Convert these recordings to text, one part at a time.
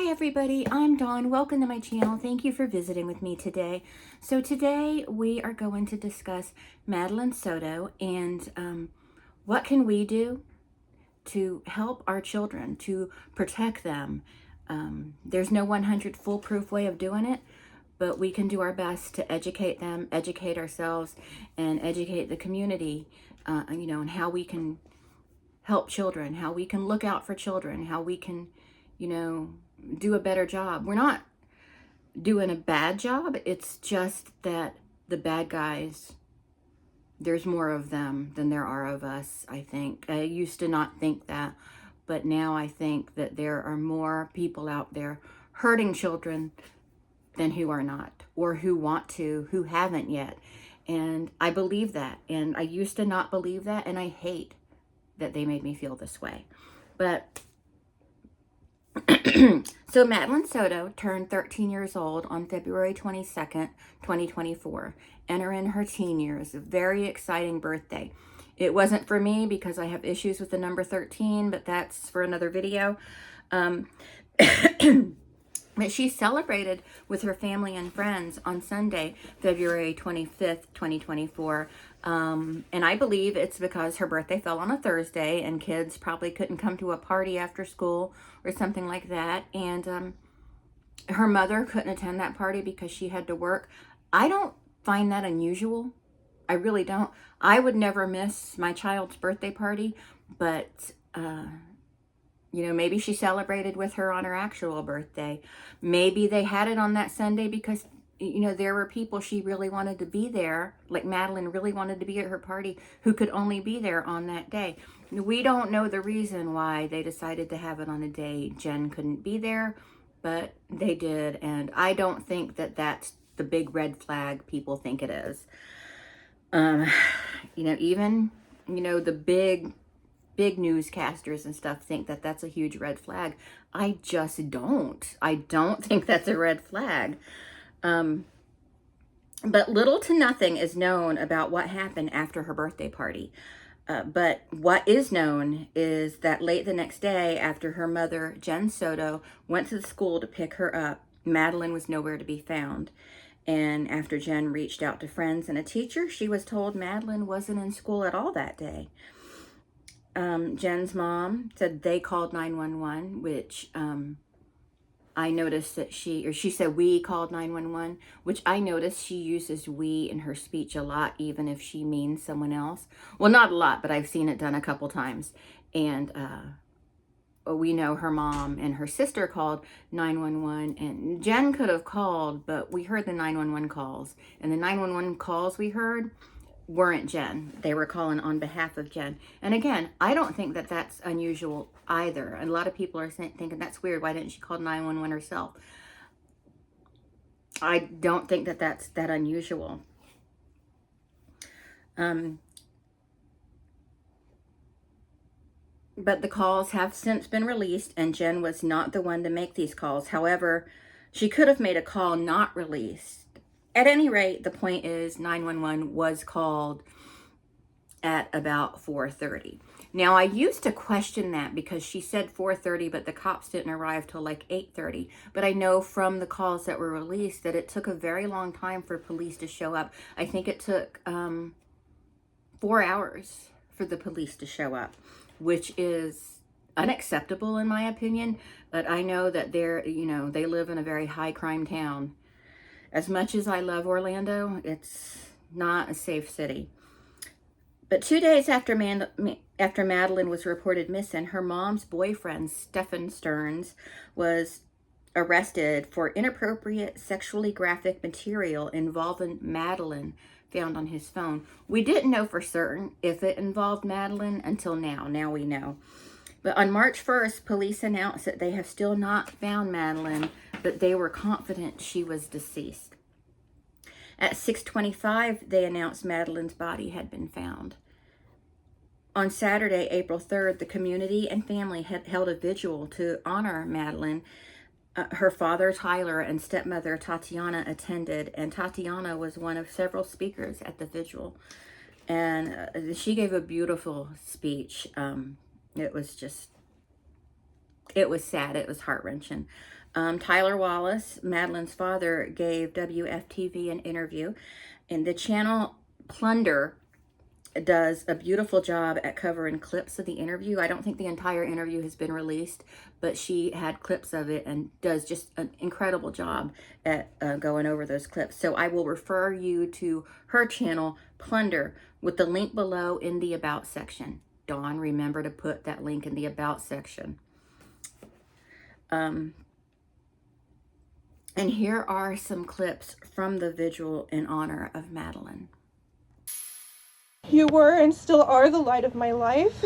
Hi everybody, I'm Dawn. Welcome to my channel. Thank you for visiting with me today. So today we are going to discuss Madeline Soto and what can we do to help our children, to protect them. There's no 100 foolproof way of doing it, but we can do our best to educate them, educate ourselves, and educate the community, and how we can help children, how we can look out for children, how we can, do a better job. We're not doing a bad job. It's just that the bad guys, there's more of them than there are of us, I think. I used to not think that, but now I think that there are more people out there hurting children than who are not, or who want to, who haven't yet. And I believe that. And I used to not believe that, and I hate that they made me feel this way. But so Madeline Soto turned 13 years old on February 22nd, 2024, entering her teen years. A very exciting birthday. It wasn't for me because I have issues with the number 13, but that's for another video. But she celebrated with her family and friends on Sunday, February 25th, 2024. And I believe it's because her birthday fell on a Thursday and kids probably couldn't come to a party after school or something like that. And her mother couldn't attend that party because she had to work. I don't find that unusual. I really don't. I would never miss my child's birthday party, but maybe she celebrated with her on her actual birthday. Maybe they had it on that Sunday because, there were people she really wanted to be there, like Madeline really wanted to be at her party, who could only be there on that day. We don't know the reason why they decided to have it on a day Jen couldn't be there, but they did. And I don't think that that's the big red flag people think it is. Even, the big newscasters and stuff think that that's a huge red flag. I just don't. I don't think that's a red flag. But little to nothing is known about what happened after her birthday party. But what is known is that late the next day, after her mother, Jen Soto, went to the school to pick her up, Madeline was nowhere to be found. And after Jen reached out to friends and a teacher, she was told Madeline wasn't in school at all that day. Jen's mom said they called 911, which I noticed that she said we called 911, which I noticed she uses we in her speech a lot, even if she means someone else. Well, not a lot, but I've seen it done a couple times. And we know her mom and her sister called 911, and Jen could have called, but we heard the 911 calls. And the 911 calls we heard weren't Jen. They were calling on behalf of Jen. And again, I don't think that that's unusual either. And a lot of people are thinking that's weird. Why didn't she call 911 herself? I don't think that that's that unusual. But the calls have since been released, and Jen was not the one to make these calls. However, she could have made a call not released. At any rate, the point is 911 was called at about 4:30. Now, I used to question that because she said 4:30, but the cops didn't arrive till like 8:30. But I know from the calls that were released that it took a very long time for police to show up. I think it took 4 hours for the police to show up, which is unacceptable in my opinion. But I know that they live in a very high crime town. As much as I love Orlando, it's not a safe city. But 2 days after Madeline was reported missing, her mom's boyfriend, Stephen Stearns, was arrested for inappropriate sexually graphic material involving Madeline found on his phone. We didn't know for certain if it involved Madeline until now. Now we know. But on March 1st, police announced that they have still not found Madeline, but they were confident she was deceased. At 6:25, they announced Madeline's body had been found. On Saturday, April 3rd, the community and family had held a vigil to honor Madeline. Her father, Tyler, and stepmother, Tatiana, attended, and Tatiana was one of several speakers at the vigil. And she gave a beautiful speech. It was just It was sad. It was heart-wrenching. Tyler Wallace, Madeline's father, gave WFTV an interview, and the channel Plunder does a beautiful job at covering clips of the interview. I don't think the entire interview has been released, but she had clips of it and does just an incredible job at going over those clips. So I will refer you to her channel, Plunder, with the link below in the About section. Dawn, remember to put that link in the About section. And here are some clips from the vigil in honor of Madeline. You were and still are the light of my life.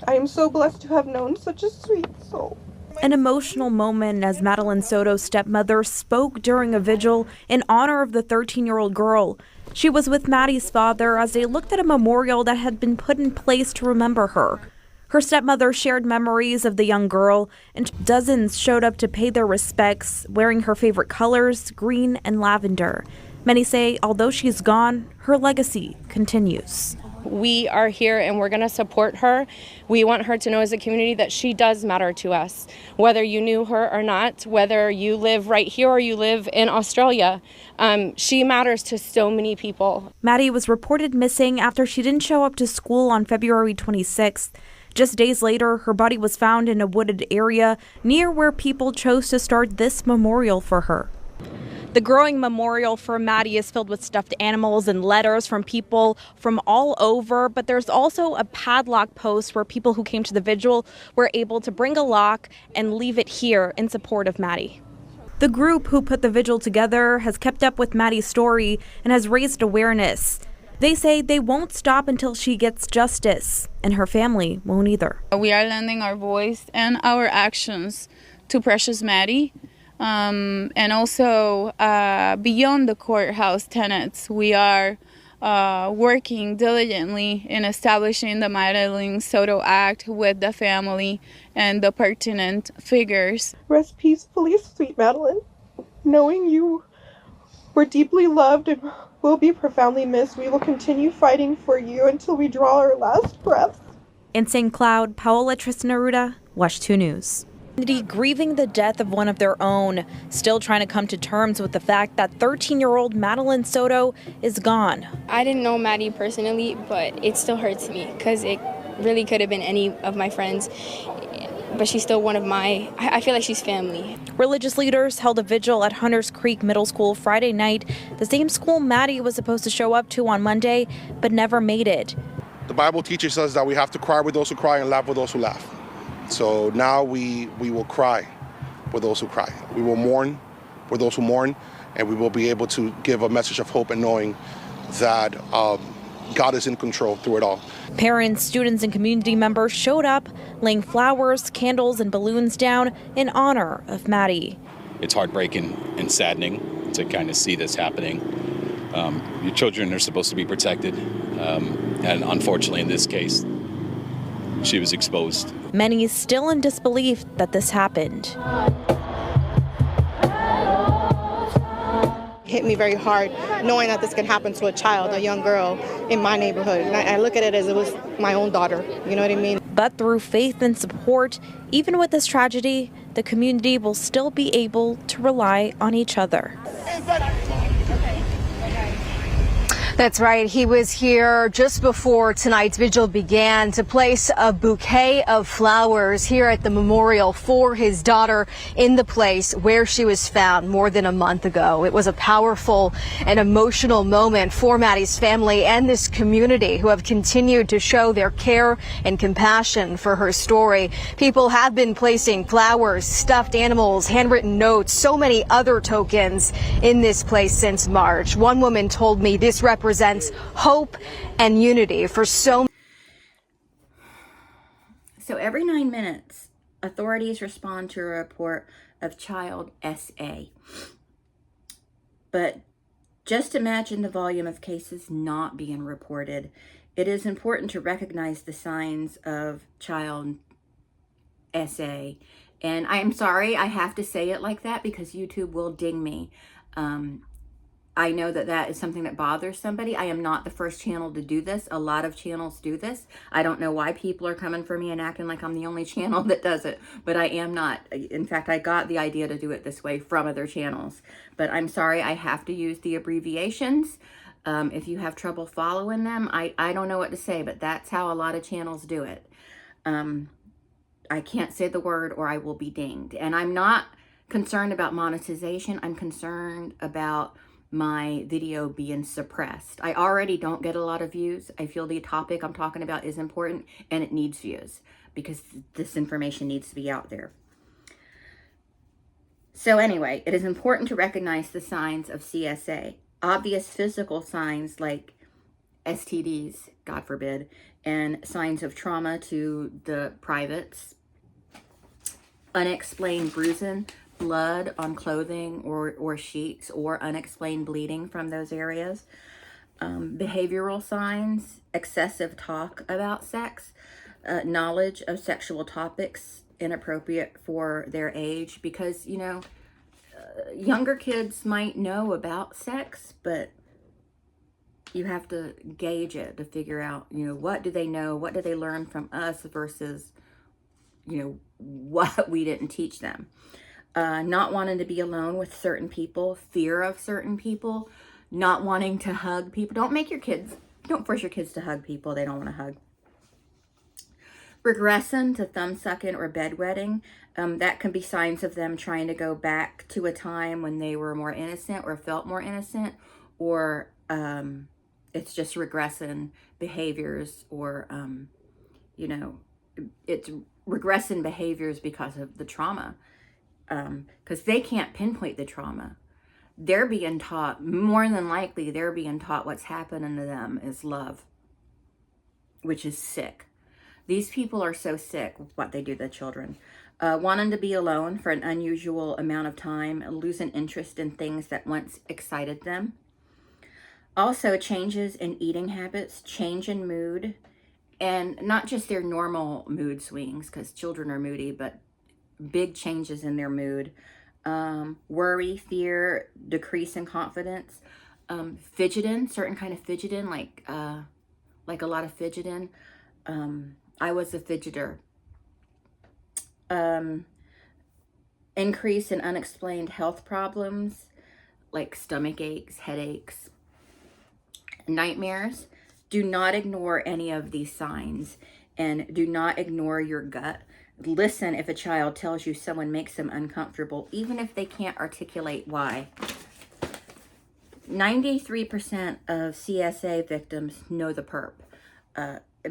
I am so blessed to have known such a sweet soul. An emotional moment as Madeline Soto's stepmother spoke during a vigil in honor of the 13-year-old girl. She was with Maddie's father as they looked at a memorial that had been put in place to remember her. Her stepmother shared memories of the young girl, and dozens showed up to pay their respects, wearing her favorite colors, green and lavender. Many say, although she's gone, her legacy continues. We are here and we're going to support her. We want her to know as a community that she does matter to us. Whether you knew her or not, whether you live right here or you live in Australia, she matters to so many people. Maddie was reported missing after she didn't show up to school on February 26th. Just days later, her body was found in a wooded area near where people chose to start this memorial for her. The growing memorial for Maddie is filled with stuffed animals and letters from people from all over, but there's also a padlock post where people who came to the vigil were able to bring a lock and leave it here in support of Maddie. The group who put the vigil together has kept up with Maddie's story and has raised awareness. They say they won't stop until she gets justice, and her family won't either. We are lending our voice and our actions to precious Maddie. And also beyond the courthouse tenets, we are working diligently in establishing the Madeline Soto Act with the family and the pertinent figures. Rest peacefully, sweet Madeline. Knowing you were deeply loved and will be profoundly missed, we will continue fighting for you until we draw our last breath. In St. Cloud, Paola Tristan-Aruda, WESH 2 News. Grieving the death of one of their own, still trying to come to terms with the fact that 13-year-old Madeline Soto is gone. I didn't know Maddie personally, but it still hurts me because it really could have been any of my friends, but she's still one of I feel like she's family. Religious leaders held a vigil at Hunters Creek Middle School Friday night, the same school Maddie was supposed to show up to on Monday, but never made it. The Bible teaches us that we have to cry with those who cry and laugh with those who laugh. So now we will cry with those who cry. We will mourn with those who mourn, and we will be able to give a message of hope and knowing that God is in control through it all. Parents, students, and community members showed up, laying flowers, candles, and balloons down in honor of Maddie. It's heartbreaking and saddening to kind of see this happening. Your children are supposed to be protected, and unfortunately in this case, she was exposed. Many still in disbelief that this happened. Hit me very hard knowing that this can happen to a child, a young girl in my neighborhood. And I look at it as it was my own daughter, you know what I mean? But through faith and support, even with this tragedy, the community will still be able to rely on each other. That's right. He was here just before tonight's vigil began to place a bouquet of flowers here at the memorial for his daughter in the place where she was found more than a month ago. It was a powerful and emotional moment for Maddie's family and this community who have continued to show their care and compassion for her story. People have been placing flowers, stuffed animals, handwritten notes, so many other tokens in this place since March. One woman told me this represents hope and unity for so. So every 9 minutes, authorities respond to a report of child SA. But just imagine the volume of cases not being reported. It is important to recognize the signs of child SA. And I am sorry I have to say it like that because YouTube will ding me. I know that that is something that bothers somebody. I am not the first channel to do this. A lot of channels do this. I don't know why people are coming for me and acting like I'm the only channel that does it, but I am not. In fact, I got the idea to do it this way from other channels. But I'm sorry, I have to use the abbreviations. If you have trouble following them, I don't know what to say, but that's how a lot of channels do it. I can't say the word or I will be dinged. And I'm not concerned about monetization. I'm concerned about my video being suppressed. I already don't get a lot of views. I feel the topic I'm talking about is important and it needs views because this information needs to be out there. So anyway, it is important to recognize the signs of CSA. Obvious physical signs like STDs, God forbid, and signs of trauma to the privates, unexplained bruising, blood on clothing or sheets, or unexplained bleeding from those areas. Behavioral signs, excessive talk about sex, knowledge of sexual topics inappropriate for their age, because, you know, younger kids might know about sex, but you have to gauge it to figure out, you know, what do they know? What do they learn from us versus, you know, what we didn't teach them. Not wanting to be alone with certain people, fear of certain people, not wanting to hug people. Don't force your kids to hug people they don't want to hug. Regressing to thumb sucking or bedwetting. That can be signs of them trying to go back to a time when they were more innocent or felt more innocent, or it's just regressing behaviors, or, you know, it's regressing behaviors because of the trauma. Because they can't pinpoint the trauma. They're being taught, more than likely, they're being taught what's happening to them is love, which is sick. These people are so sick with what they do to the children. Wanting to be alone for an unusual amount of time, losing interest in things that once excited them. Also, changes in eating habits, change in mood, and not just their normal mood swings, because children are moody, but big changes in their mood. Worry, fear, decrease in confidence, fidgeting, certain kind of fidgeting, like a lot of fidgeting. I was a fidgeter. Increase in unexplained health problems, like stomach aches, headaches, nightmares. Do not ignore any of these signs, and do not ignore your gut. Listen if a child tells you someone makes them uncomfortable, even if they can't articulate why. 93% of CSA victims know the perp.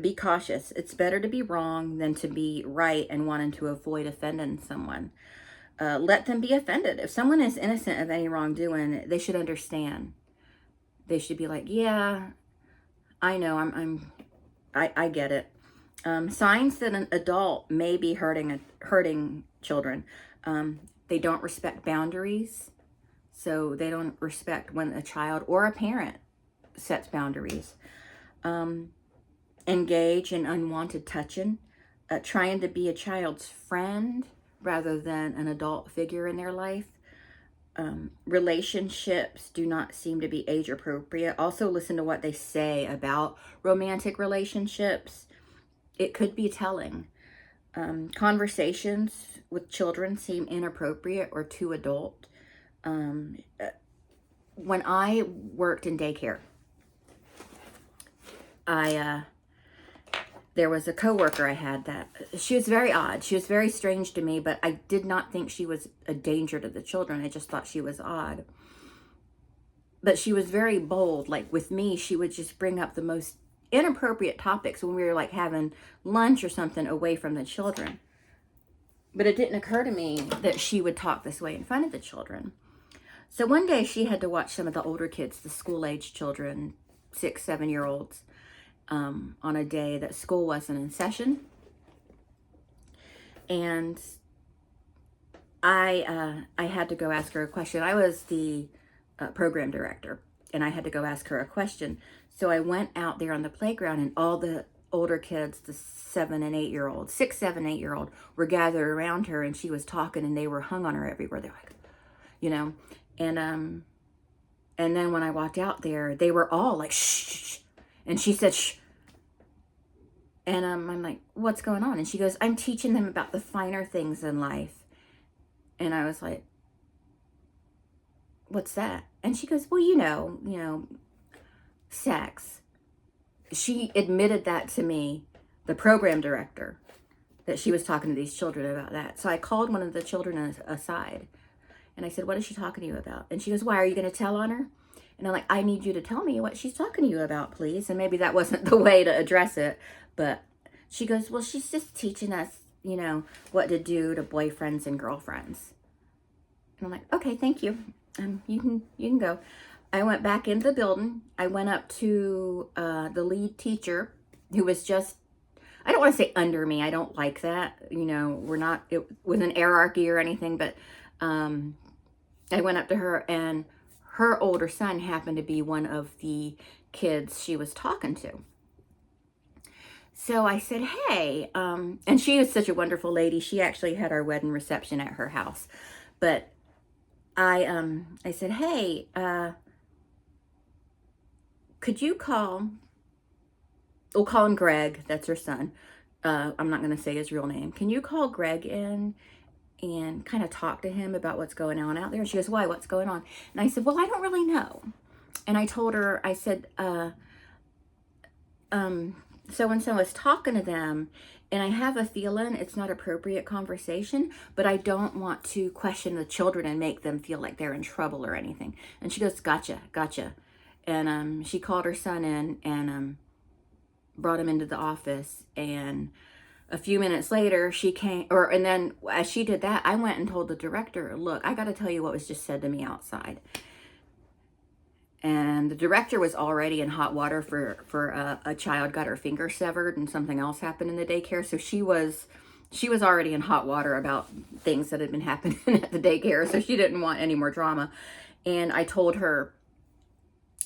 Be cautious. It's better to be wrong than to be right and wanting to avoid offending someone. Let them be offended. If someone is innocent of any wrongdoing, they should understand. They should be like, yeah, I know, I get it. Signs that an adult may be hurting children. They don't respect boundaries. So they don't respect when a child or a parent sets boundaries. Engage in unwanted touching. Trying to be a child's friend rather than an adult figure in their life. Relationships do not seem to be age appropriate. Also listen to what they say about romantic relationships. It could be telling. Conversations with children seem inappropriate or too adult. When I worked in daycare, there was a coworker I had that, she was very odd. She was very strange to me, but I did not think she was a danger to the children. I just thought she was odd. But she was very bold. Like with me, she would just bring up the most inappropriate topics when we were like having lunch or something away from the children. But it didn't occur to me that she would talk this way in front of the children. So one day she had to watch some of the older kids, the school-age children, 6, 7-year-olds, on a day that school wasn't in session. And I had to go ask her a question. I was the program director, and I had to go ask her a question. So I went out there on the playground, and all the older kids, the 7 and 8-year-olds, 6, 7, 8-year-old, were gathered around her, and she was talking, and they were hung on her everywhere. They're like, you know, and And then when I walked out there, they were all like, shh. And she said, shh. And I'm like, what's going on? And she goes, I'm teaching them about the finer things in life. And I was like, what's that? And she goes, well, you know, sex. She admitted that to me, the program director, that she was talking to these children about that. So I called one of the children aside and I said, what is she talking to you about? And she goes, why, are you going to tell on her? And I'm like, I need you to tell me what she's talking to you about, please. And maybe that wasn't the way to address it, but she goes, well, she's just teaching us, you know, what to do to boyfriends and girlfriends. And I'm like, okay, thank you. You can go. I went back into the building. I went up to the lead teacher, who was just, I don't want to say under me. I don't like that. You know, we're not with an hierarchy or anything, but I went up to her, and her older son happened to be one of the kids she was talking to. So I said, hey, and she is such a wonderful lady. She actually had our wedding reception at her house. But I said, hey, could you we'll call him Greg, that's her son. I'm not going to say his real name. Can you call Greg in and kind of talk to him about what's going on out there? And she goes, why, what's going on? And I said, well, I don't really know. And I told her, I said, so-and-so is talking to them, and I have a feeling it's not appropriate conversation, but I don't want to question the children and make them feel like they're in trouble or anything. And she goes, gotcha. And she called her son in and brought him into the office. And a few minutes later, she came, and then as she did that, I went and told the director, look, I got to tell you what was just said to me outside. And the director was already in hot water for a child got her finger severed and something else happened in the daycare. So she was already in hot water about things that had been happening at the daycare. So she didn't want any more drama. And I told her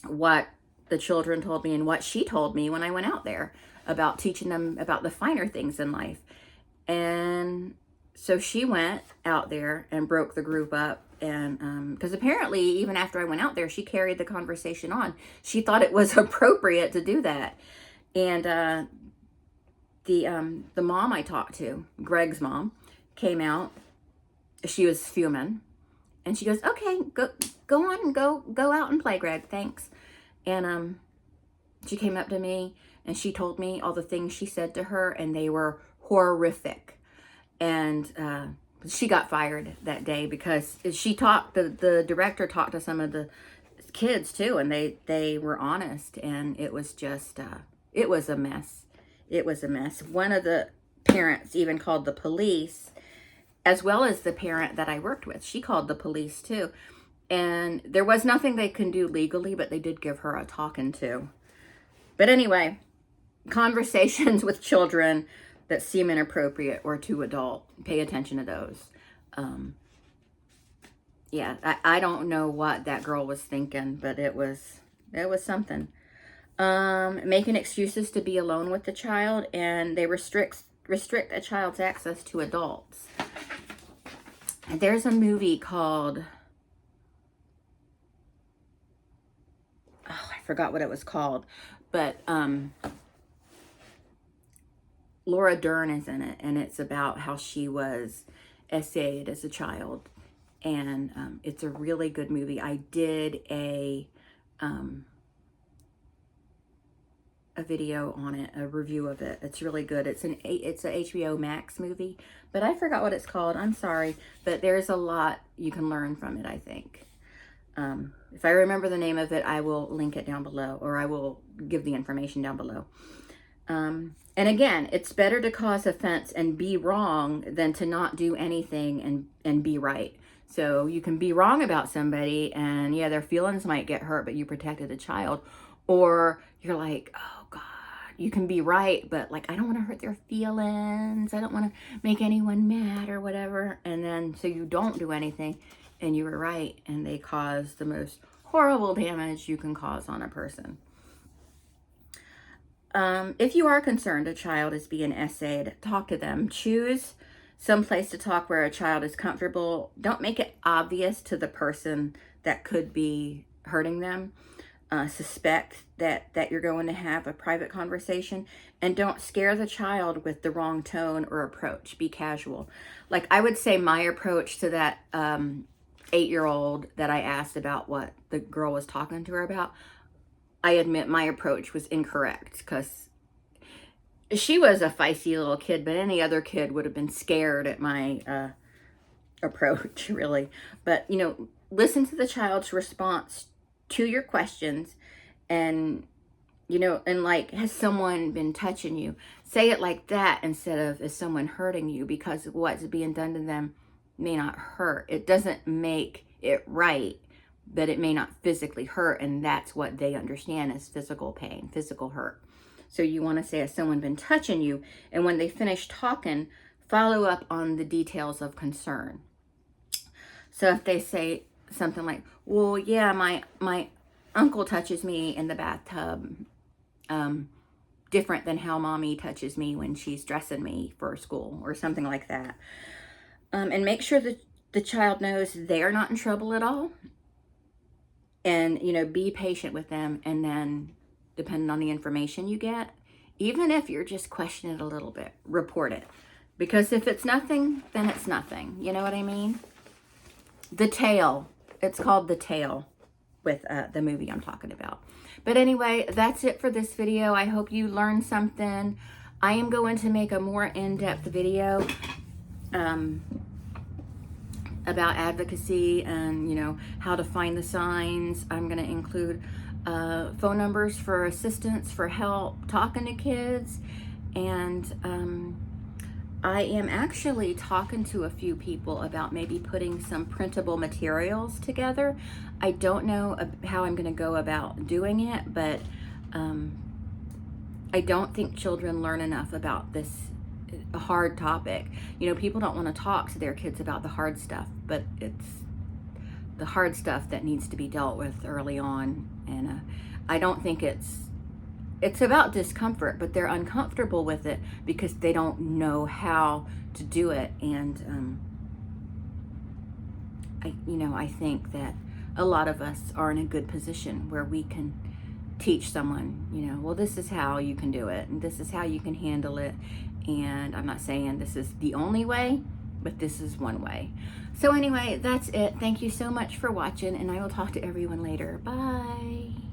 what the children told me and what she told me when I went out there about teaching them about the finer things in life. And so she went out there and broke the group up. And because apparently even after I went out there, she carried the conversation on. She thought it was appropriate to do that. And the mom I talked to, Greg's mom, came out. She was fuming, and she goes, okay, go on and go out and play, Greg, thanks. And she came up to me and she told me all the things she said to her, and they were horrific. And she got fired that day because the director talked to some of the kids too, and they were honest, and it was just, it was a mess. It was a mess. One of the parents even called the police, as well as the parent that I worked with. She called the police too. And there was nothing they can do legally, but they did give her a talking to. But anyway, conversations with children that seem inappropriate or too adult, pay attention to those. Yeah, I don't know what that girl was thinking, but it was something. Making excuses to be alone with the child, and they restrict a child's access to adults. And there's a movie called, I forgot what it was called, but Laura Dern is in it, and it's about how she was essayed as a child, and it's a really good movie. I did a video on it, a review of it. It's really good. It's a HBO Max movie, but I forgot what it's called. I'm sorry, but there's a lot you can learn from it, I think. If I remember the name of it, I will link it down below, or I will give the information down below. And again, it's better to cause offense and be wrong than to not do anything and be right. So you can be wrong about somebody, and yeah, their feelings might get hurt, but you protected a child. Or you're like, oh God, you can be right, but like, I don't want to hurt their feelings. I don't want to make anyone mad or whatever. And then, so you don't do anything, and you were right, and they caused the most horrible damage you can cause on a person. If you are concerned a child is being essayed, talk to them. Choose some place to talk where a child is comfortable. Don't make it obvious to the person that could be hurting them. Suspect that you're going to have a private conversation, and don't scare the child with the wrong tone or approach. Be casual. Like, I would say my approach to that 8-year-old that I asked about what the girl was talking to her about, I admit my approach was incorrect, because she was a feisty little kid, but any other kid would have been scared at my approach, really. But, you know, listen to the child's response to your questions, and, you know, and like, has someone been touching you? Say it like that instead of, is someone hurting you? Because what's being done to them may not hurt. It doesn't make it right, but it may not physically hurt, and that's what they understand as physical pain, physical hurt. So you want to say, has someone been touching you? And when they finish talking, follow up on the details of concern. So if they say something like, well, yeah, my uncle touches me in the bathtub, different than how mommy touches me when she's dressing me for school, or something like that. And make sure that the child knows they're not in trouble at all. And, you know, be patient with them. And then, depending on the information you get, even if you're just questioning it a little bit, report it. Because if it's nothing, then it's nothing. You know what I mean? The Tale. It's called The Tale, with the movie I'm talking about. But anyway, that's it for this video. I hope you learned something. I am going to make a more in-depth video about advocacy and, you know, how to find the signs. I'm going to include phone numbers for assistance, for help talking to kids. And I am actually talking to a few people about maybe putting some printable materials together. I don't know how I'm going to go about doing it, but I don't think children learn enough about this hard topic. You know, people don't want to talk to their kids about the hard stuff, but it's the hard stuff that needs to be dealt with early on. And I don't think it's about discomfort, but they're uncomfortable with it because they don't know how to do it. And I think that a lot of us are in a good position where we can teach someone, you know, well, this is how you can do it, and this is how you can handle it. And I'm not saying this is the only way, but this is one way. So anyway, that's it. Thank you so much for watching, and I will talk to everyone later. Bye.